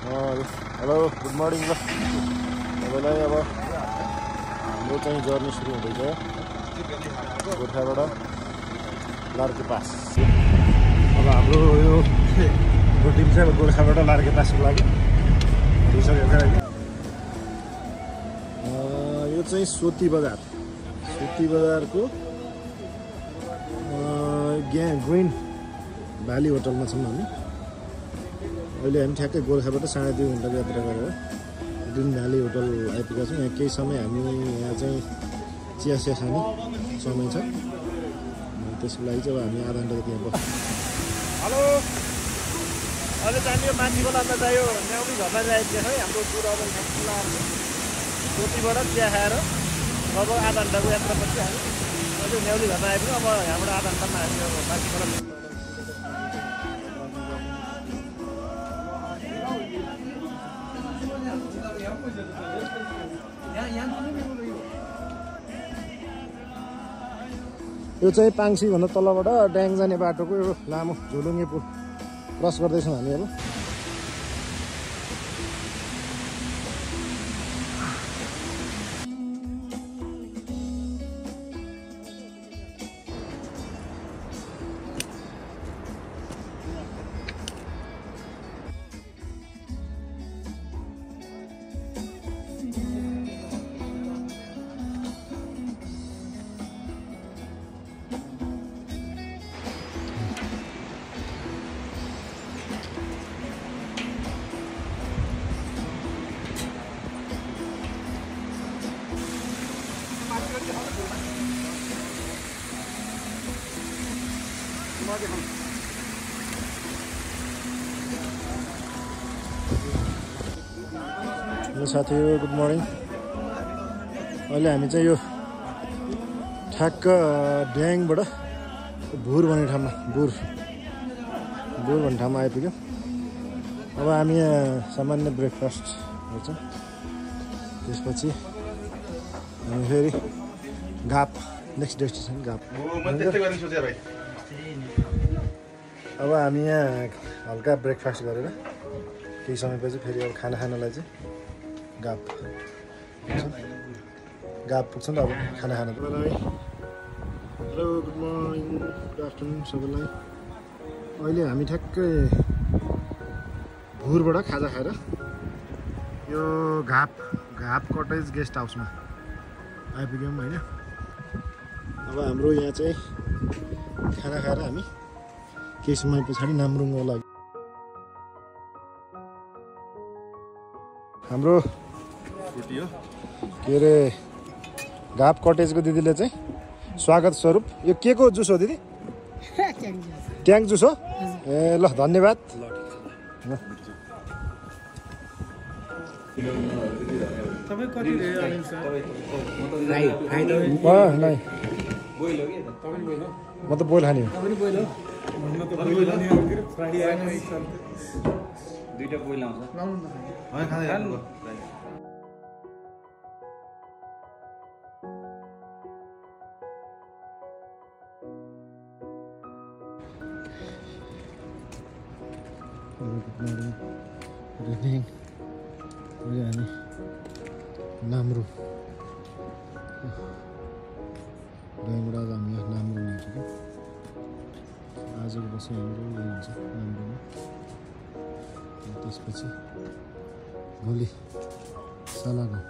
Hello good morning ल तपाईँलाई अब हाम्रो चाहिँ जर्नी सुरु हुँदैछ गोर्खाबाट लार्के पास। अब हाम्रो यो टिम चाहिँ गोर्खाबाट लार्के पासको लागि भइसकेको छ होइन। यो चाहिँ सोती बजारको ग्रिन भ्याली होटलमा छौँ हामी अहिले। हामी ठ्याक्कै गोर्खाबाट 2.5 घन्टाको यात्रा गरेर ग्रिन भ्याली होटल आइपुगेका छौँ। यहाँ केही समय हामी यहाँ चाहिँ चिया खाने समय छ, त्यसको लागि चाहिँ अब हामी आधा घन्टा त्यहाँ बस्छौँ। हेलो अहिले चाहिँ यो मान्छेको लाँदा चाहिँ यो न्याउली घरमा आइपुगेको है हाम्रो टुर। अब सोतीबाट चिया खाएर अब आधा घन्टाको यात्रापछि हामी अहिले न्याउली घरमा आइपुग्यौँ। अब यहाँबाट आधा घन्टामा हामी अब मान्छेबाट यो चाहिँ पाङसीभन्दा तलबाट ड्याङ जाने बाटोको यो लामो झोलुङ्गे पुल क्रस गर्दैछौँ हामी अब। हेलो साथीहरू गुड मर्निङ। अहिले हामी चाहिँ यो ठ्याक्क ड्याङबाट भुर भन्ने ठाउँमा भुर भन्ने ठाउँमा आइपुग्यौँ। अब हामी यहाँ सामान्य ब्रेकफास्ट गर्छौँ, त्यसपछि हामी फेरि घाप नेक्स्ट डेस्टिनेसन घाप। अब हामी यहाँ हल्का ब्रेकफास्ट गरेर केही समयपछि फेरि अब खानालाई चाहिँ घाप पुग्छ नि त अब खाना खान। Hello good morning good afternoon सबैलाई। अहिले हामी ठ्याक्कै भुरबाट खाजा खाएर यो घाप कटेज गेस्ट हाउसमा आइपुग्यौँ होइन। अब हाम्रो यहाँ चाहिँ खाना खाएर हामी केही समय पछाडि नाम्रुङको लागि हाम्रो के अरे घाप कटेजको दिदीले चाहिँ स्वागत स्वरूप यो के को जुस हो दिदी? ट्याङ जुस हो। ए ल धन्यवाद। म त बोइल खाने हो। दुईटा बोइल आउँछ। Good evening. अहिले हामी नाम्रुङ ड्याङबाट हामी नाम्रुङ आइपुग्यौँ। आजको बसी हाम्रो यही हुन्छ नाम्रुङमा। त्यसपछि भोलि सालागाउँ।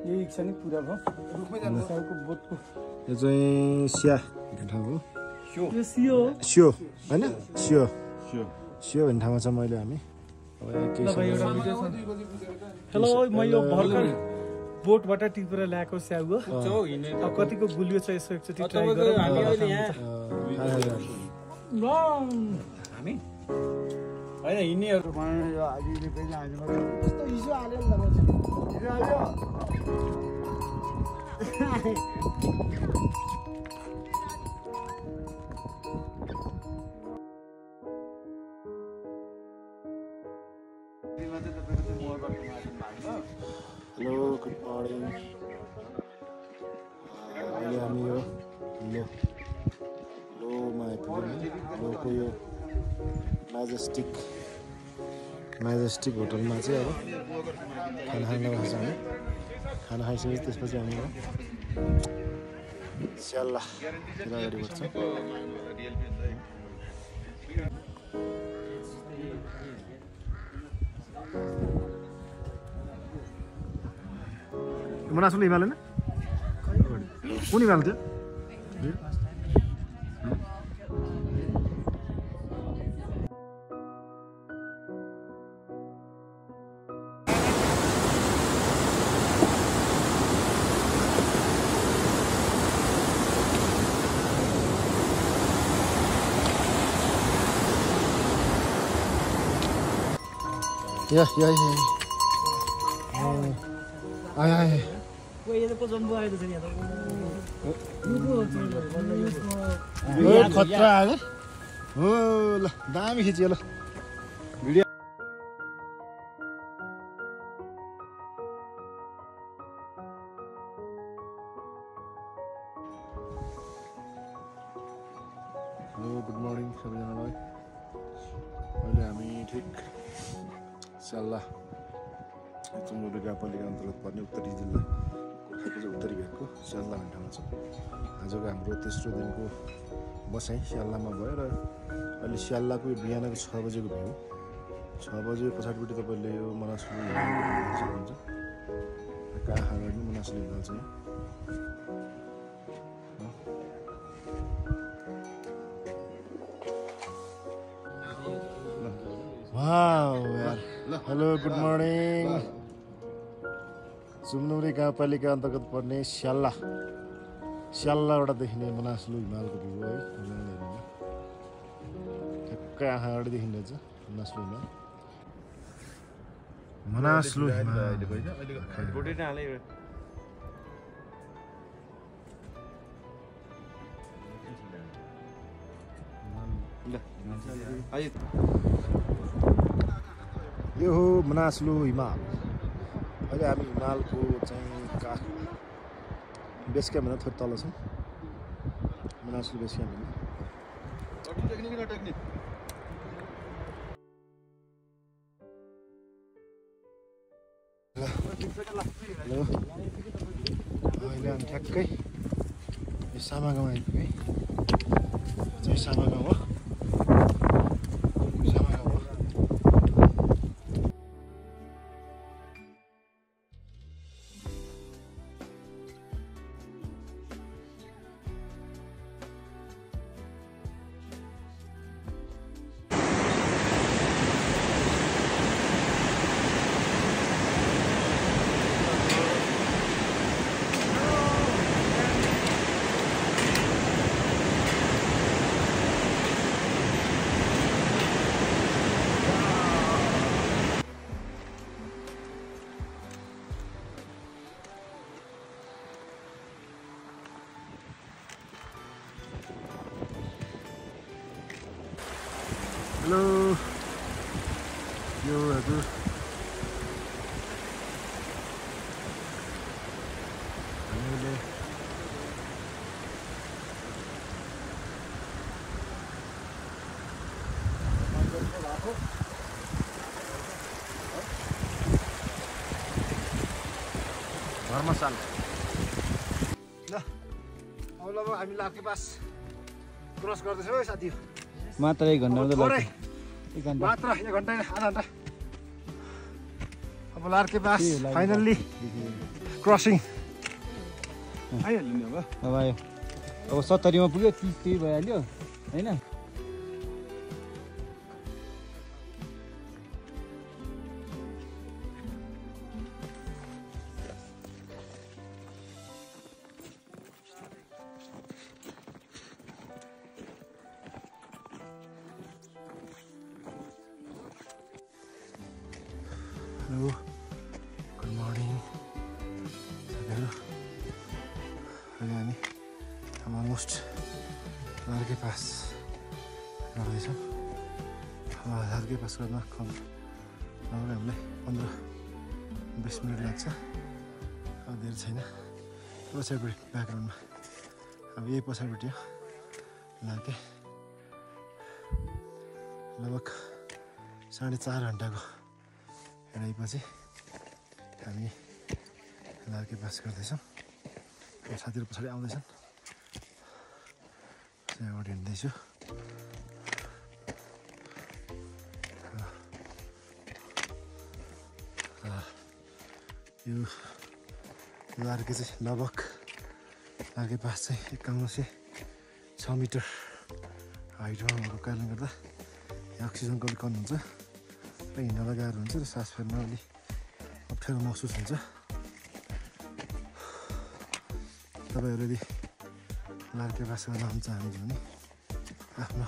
यही इच्छा नै पुरा भयो। यो चाहिँ स्या ठाउँ हो। सियो होइन सियो भन्ने ठाउँमा छ। मैले हामी हेलो म यो भर्खर बोटबाट टिपेर ल्याएको स्याउ हो। अब कतिको गुलियो छ यसो एकचोटि ट्राई गरौँ। हामी होइन हिँड्नेहरू कस्तो हिजो हाल्यो नि त हेलो गुड मर्निङ अहिले हामी यो लोमा आइपुग्यौँ लोको यो म्याजेस्टिक होटलमा चाहिँ अब खाना खान गएको छ हामी खाना खाइसकेपछि त्यसपछि हामी स्याल्लातिर अगाडि बढ्छौँ मनासुल हिमाल होइन कुन हिमाल थियो या आए खतरा आयो हो ल दामी खिच्यो ल भिडियो हेलो गुड मर्निङ सबैजनालाई अहिले हामी ठिक स्याल्ला चुम्बुरी गाउँपालिका अन्तर्गत पर्ने उत्तरी जिल्ला गोर्खाको चाहिँ उत्तरी भेगको स्याल्ला भन्ने ठाउँमा छ आजको हाम्रो तेस्रो दिनको बसाइ स्याल्लामा भयो र अहिले स्याल्लाको बिहानको 6 बजेको भ्यू 6 बजे पछाडिपट्टि तपाईँले यो मनासुली हिमाल सक्नुहुन्छ कहाँ अगाडि मनासुली हिमाल छ हेलो गुड मर्निङ सुमनुरी गाउँपालिका अन्तर्गत पर्ने स्याल्लाबाट देखिने मनासुलु हिमालको भ्यू है ठ्याक्कै आँखा अगाडि देखिँदैछ मनासुलु यो हो मनासुलु हिमाल अहिले हामी हिमालको चाहिँ काठ बेस क्याम्पभन्दा थोरै तल छौँ मनासुलु बेस क्याम्प हेलो अहिले हामी ठ्याक्कै यो सामा गाउँ आइपुग्यो है चाहिँ सामा गाउँ हो हेलो यो हजुर हामीले धर्मशाला ल अब ल हामी लाके पास क्रस गर्दैछौँ है साथी मात्र 1 घण्टा मात्र 1 घण्टा आधा घण्टा अब लार्के पास फाइनल्ली क्रसिङ आइहाल्यो नि अब आयो अब 70 मा पुग्यो 30 भइहाल्यो हैन हेलो गुड मर्निङ साथीहरू अहिले हामी अलमोस्ट लार्के पास गर्दैछौँ लार्के पास गर्न हामीलाई 15-20 मिनट लाग्छ अब धेरै छैन पछाडिपट्टि ब्याकग्राउन्डमा अब यही पछाडिपट्टि लाके लगभग 4.5 घन्टाको हिँडाइपछि हामी लाके पास गर्दैछौँ साथीहरू पछाडि आउँदैछन् यहाँबाट हिँड्दैछु यो लार्के चाहिँ लगभग लार्के पास चाहिँ 5106 मिटर हाइटमा भएको कारणले गर्दा यहाँ अक्सिजनको अलिक कम हुन्छ र हिँड्नलाई गाह्रो हुन्छ र सास फेर्न अलिक अप्ठ्यारो महसुस हुन्छ तपाईँहरू यदि लार्के पास गर्न चाहनुहुन्छ भने आफ्नो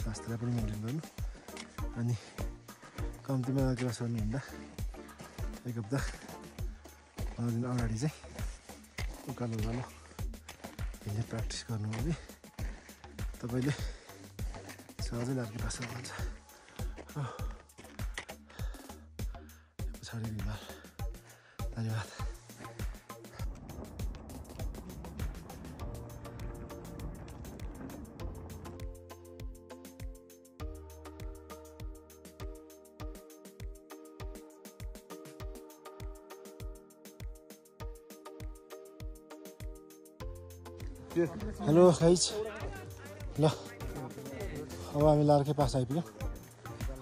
स्वास्थ्यलाई पनि मेन्टेन गर्नु अनि कम्तीमा लार्के पास गर्नुहुँदा 1 हप्ता 15 दिन अगाडि चाहिँ उकालो हिँड्ने प्र्याक्टिस गर्नु भने तपाईँले सहजै लार्के पास गर्नुहुन्छ पछाडि बिमार धन्यवाद हेलो गाइज ल अब हामी लार्के पास आइपुग्यौँ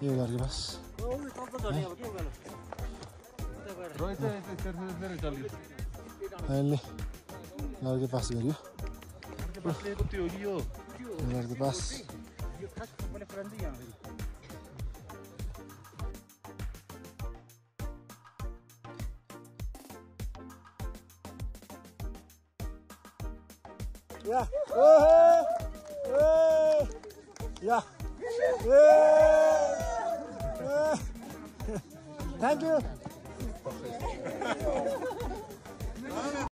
यो लार्के पास अहिले लार्के पास गऱ्यो Larke pass Yeah. Yeah. Thank you.